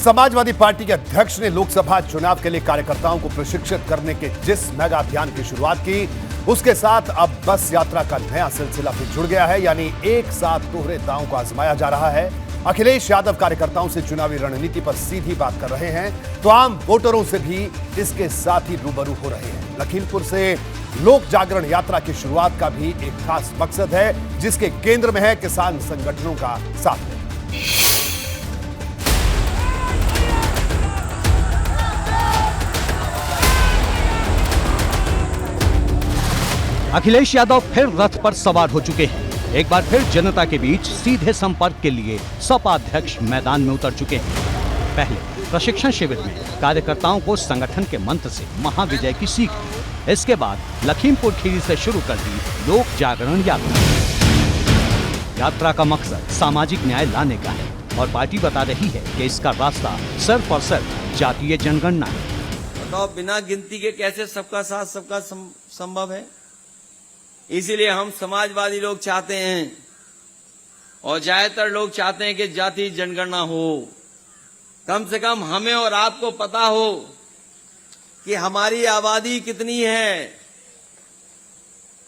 Samajwadi party के अध्यक्ष ने लोकसभा चुनाव के लिए कार्यकर्ताओं को प्रशिक्षित करने के जिस मेगा अभियान की शुरुआत की, उसके साथ अब बस यात्रा का नया सिलसिला भी जुड़ गया है। यानी एक साथ दोहरे दांव को आजमाया जा रहा है। अखिलेश यादव कार्यकर्ताओं से चुनावी रणनीति पर सीधी बात कर रहे हैं तो आम वोटरों से भी इसके साथ ही रूबरू हो रहे हैं। लखीमपुर से लोक जागरण यात्रा की शुरुआत का भी एक खास मकसद है, जिसके केंद्र में है किसान संगठनों का साथ। अखिलेश यादव फिर रथ पर सवार हो चुके हैं। एक बार फिर जनता के बीच सीधे संपर्क के लिए सपा अध्यक्ष मैदान में उतर चुके हैं। पहले प्रशिक्षण शिविर में कार्यकर्ताओं को संगठन के मंत्र से महाविजय की सीख दी। इसके बाद लखीमपुर खीरी से शुरू कर दी लोक जागरण यात्रा। यात्रा का मकसद सामाजिक न्याय लाने का है और पार्टी बता रही है कि इसका रास्ता सिर्फ और सिर्फ जातीय जनगणना है। बताओ, बिना गिनती के कैसे सबका साथ सबका संभव है? इसीलिए हम समाजवादी लोग चाहते हैं और ज्यादातर लोग चाहते हैं कि जाति जनगणना हो। कम से कम हमें और आपको पता हो कि हमारी आबादी कितनी है।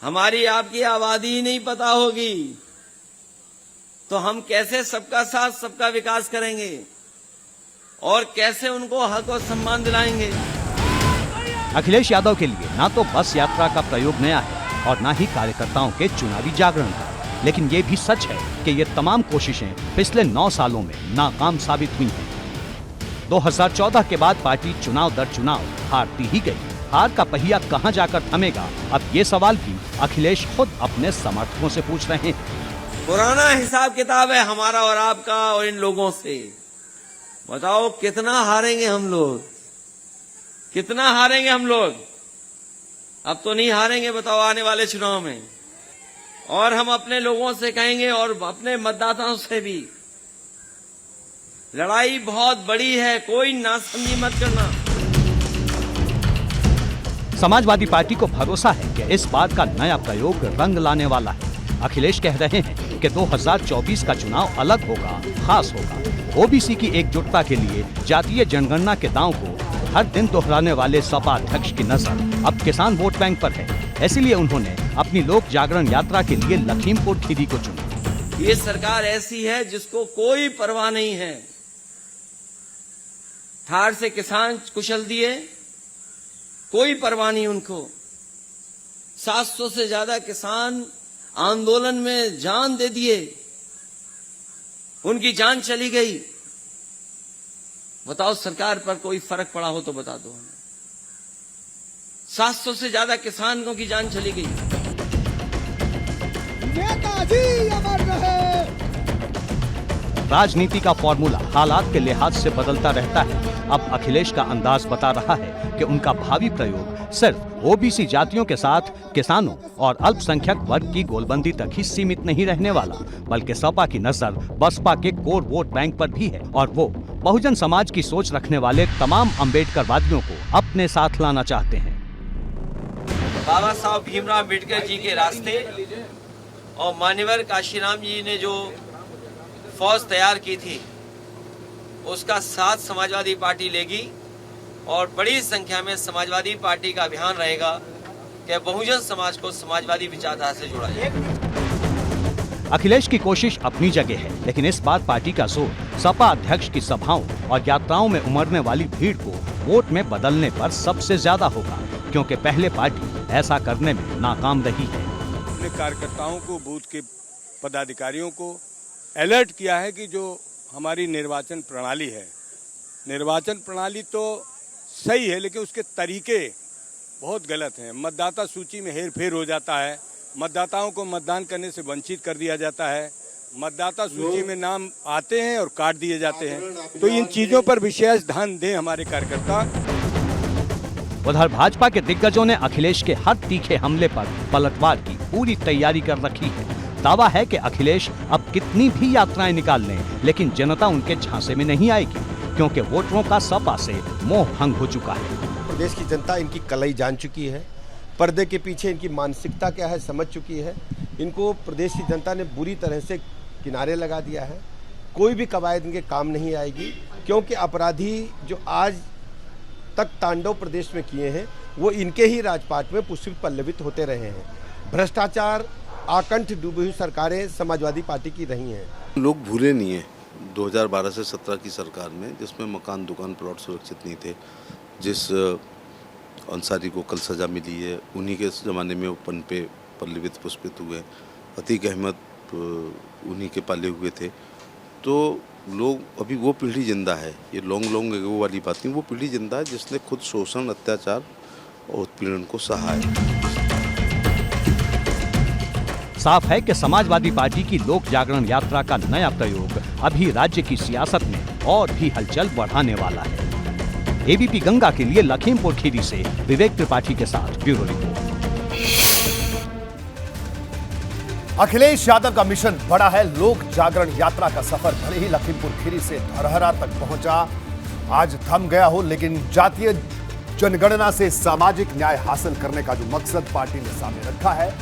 हमारी आपकी आबादी ही नहीं पता होगी तो हम कैसे सबका साथ सबका विकास करेंगे और कैसे उनको हक और सम्मान दिलाएंगे। अखिलेश यादव के लिए ना तो बस यात्रा का प्रयोग नया है और ना ही कार्यकर्ताओं के चुनावी जागरण का, लेकिन ये भी सच है कि ये तमाम कोशिशें पिछले 9 सालों में नाकाम साबित हुई हैं। 2014 के बाद पार्टी चुनाव दर चुनाव हारती ही गई। हार का पहिया कहां जाकर थमेगा, अब ये सवाल भी अखिलेश खुद अपने समर्थकों से पूछ रहे हैं। पुराना हिसाब किताब है हमारा और आपका और इन लोगों से। बताओ कितना हारेंगे हम लोग, कितना हारेंगे हम लोग? अब तो नहीं हारेंगे, बताओ, आने वाले चुनाव में। और हम अपने लोगों से कहेंगे और अपने मतदाताओं से भी, लड़ाई बहुत बड़ी है, कोई नासमझी मत करना। समाजवादी पार्टी को भरोसा है कि इस बात का नया प्रयोग रंग लाने वाला है। अखिलेश कह रहे हैं कि 2024 का चुनाव अलग होगा, खास होगा। ओबीसी की एकजुटता के लिए जातीय जनगणना के दांव को हर दिन दोहराने वाले सपा अध्यक्ष की नजर अब किसान वोट बैंक पर है। इसीलिए उन्होंने अपनी लोक जागरण यात्रा के लिए लखीमपुर खीरी को चुना। ये सरकार ऐसी है जिसको कोई परवाह नहीं है। ठाड़ से किसान कुचल दिए, कोई परवाह नहीं उनको। 700 से ज्यादा किसान आंदोलन में जान दे दिए, उनकी जान चली गई। बताओ, सरकार पर कोई फर्क पड़ा हो तो बता दो हमें। 700 से ज्यादा किसानों की जान चली गई। नेताजी अमर रहे। राजनीति का फॉर्मूला हालात के लिहाज से बदलता रहता है। अब अखिलेश का अंदाज बता रहा है कि उनका भावी प्रयोग सिर्फ ओबीसी जातियों के साथ किसानों और अल्पसंख्यक वर्ग की गोलबंदी तक ही सीमित नहीं रहने वाला, बल्कि सपा की नजर बसपा के कोर वोट बैंक पर भी है और वो बहुजन समाज की सोच रखने वाले तमाम अम्बेडकरवादियों को अपने साथ लाना चाहते हैं। बाबा साहब भीमराव अम्बेडकर जी के रास्ते और मान्यवर काशीराम जी ने जो फौज तैयार की थी, उसका साथ समाजवादी पार्टी लेगी और बड़ी संख्या में समाजवादी पार्टी का अभियान रहेगा कि बहुजन समाज को समाजवादी विचारधारा से जोड़ा जाए। अखिलेश की कोशिश अपनी जगह है, लेकिन इस बार पार्टी का जोर सपा अध्यक्ष की सभाओं और यात्राओं में उमड़ने वाली भीड़ को वोट में बदलने पर सबसे ज्यादा होगा, क्योंकि पहले पार्टी ऐसा करने में नाकाम रही है। अपने कार्यकर्ताओं को, बूथ के पदाधिकारियों को अलर्ट किया है कि जो हमारी निर्वाचन प्रणाली है, निर्वाचन प्रणाली तो सही है लेकिन उसके तरीके बहुत गलत हैं। मतदाता सूची में हेरफेर हो जाता है, मतदाताओं को मतदान करने से वंचित कर दिया जाता है, मतदाता सूची में नाम आते हैं और काट दिए जाते हैं। तो इन चीजों पर विशेष ध्यान दें हमारे कार्यकर्ता। उधर भाजपा के दिग्गजों ने अखिलेश के हर तीखे हमले पर पलटवार की पूरी तैयारी कर रखी है। दावा है कि अखिलेश अब कितनी भी यात्राएं निकाल लें, लेकिन जनता उनके झांसे में नहीं आएगी, क्योंकि वोटरों का सपा से मोह भंग हो चुका है। प्रदेश की जनता इनकी कलई जान चुकी है, पर्दे के पीछे इनकी मानसिकता क्या है समझ चुकी है। इनको प्रदेश की जनता ने बुरी तरह से किनारे लगा दिया है। कोई भी कवायद इनके काम नहीं आएगी, क्योंकि अपराधी जो आज तक तांडव प्रदेश में किए हैं वो इनके ही राजपाट में पुष्पित पल्लवित होते रहे हैं। भ्रष्टाचार आकंठ डूबी हुई सरकारें समाजवादी पार्टी की रही हैं। लोग भूले नहीं है 2012 से 17 की सरकार में, जिसमें मकान दुकान प्लॉट सुरक्षित नहीं थे, जिस अंसारी को कल सजा मिली है उन्हीं के ज़माने में वो पन पे पल्लवित पुष्पित हुए। अतीक अहमद उन्हीं के पाले हुए थे। तो लोग अभी वो पीढ़ी जिंदा है, ये लॉन्ग एगो वाली बात नहीं, वो पीढ़ी जिंदा है जिसने खुद शोषण अत्याचार और उत्पीड़न को सहा है। साफ है कि समाजवादी पार्टी की लोक जागरण यात्रा का नया प्रयोग अभी राज्य की सियासत में और भी हलचल बढ़ाने वाला है। एबीपी गंगा के लिए लखीमपुर खीरी से विवेक त्रिपाठी के साथ ब्यूरो रिपोर्ट। अखिलेश यादव का मिशन बड़ा है। लोक जागरण यात्रा का सफर भले ही लखीमपुर खीरी से धरहरा तक पहुंचा, आज थम गया हो, लेकिन जातीय जनगणना से सामाजिक न्याय हासिल करने का जो मकसद पार्टी ने सामने रखा है,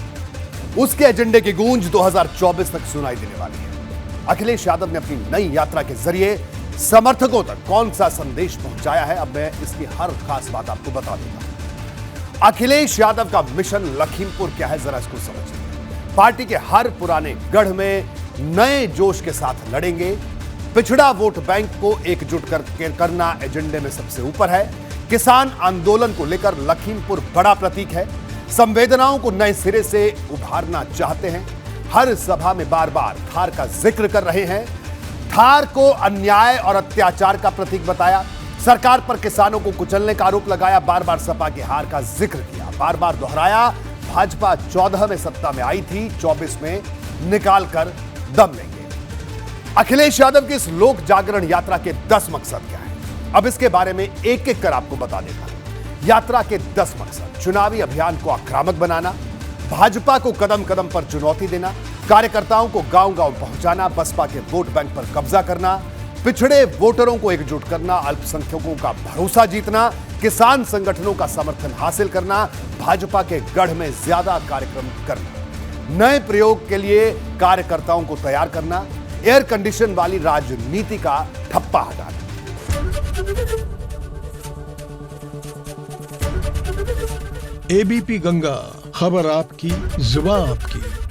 उसके एजेंडे की गूंज 2024 तक सुनाई देने वाली है। अखिलेश यादव ने अपनी नई यात्रा के जरिए समर्थकों तक कौन सा संदेश पहुंचाया है, अब मैं इसकी हर खास बात आपको बता दूंगा। अखिलेश यादव का मिशन लखीमपुर क्या है, जरा इसको समझिए। पार्टी के हर पुराने गढ़ में नए जोश के साथ लड़ेंगे। पिछड़ा वोट बैंक को एकजुट करना एजेंडे में सबसे ऊपर है। किसान आंदोलन को लेकर लखीमपुर बड़ा प्रतीक है। संवेदनाओं को नए सिरे से उभारना चाहते हैं। हर सभा में बार बार थार का जिक्र कर रहे हैं। थार को अन्याय और अत्याचार का प्रतीक बताया। सरकार पर किसानों को कुचलने का आरोप लगाया। बार बार सपा की हार का जिक्र किया। बार बार दोहराया, भाजपा 14 में सत्ता में आई थी, 24 में निकाल कर दम लेंगे। अखिलेश यादव की इस लोक जागरण यात्रा के 10 मकसद क्या है, अब इसके बारे में एक एक कर आपको बता देता हूं। यात्रा के 10 मकसद: चुनावी अभियान को आक्रामक बनाना, भाजपा को कदम कदम पर चुनौती देना, कार्यकर्ताओं को गांव गांव पहुंचाना, बसपा के वोट बैंक पर कब्जा करना, पिछड़े वोटरों को एकजुट करना, अल्पसंख्यकों का भरोसा जीतना, किसान संगठनों का समर्थन हासिल करना, भाजपा के गढ़ में ज्यादा कार्यक्रम करना, नए प्रयोग के लिए कार्यकर्ताओं को तैयार करना, एयर कंडीशन वाली राजनीति का ठप्पा हटाना। एबीपी गंगा, खबर आपकी, जुबान आपकी।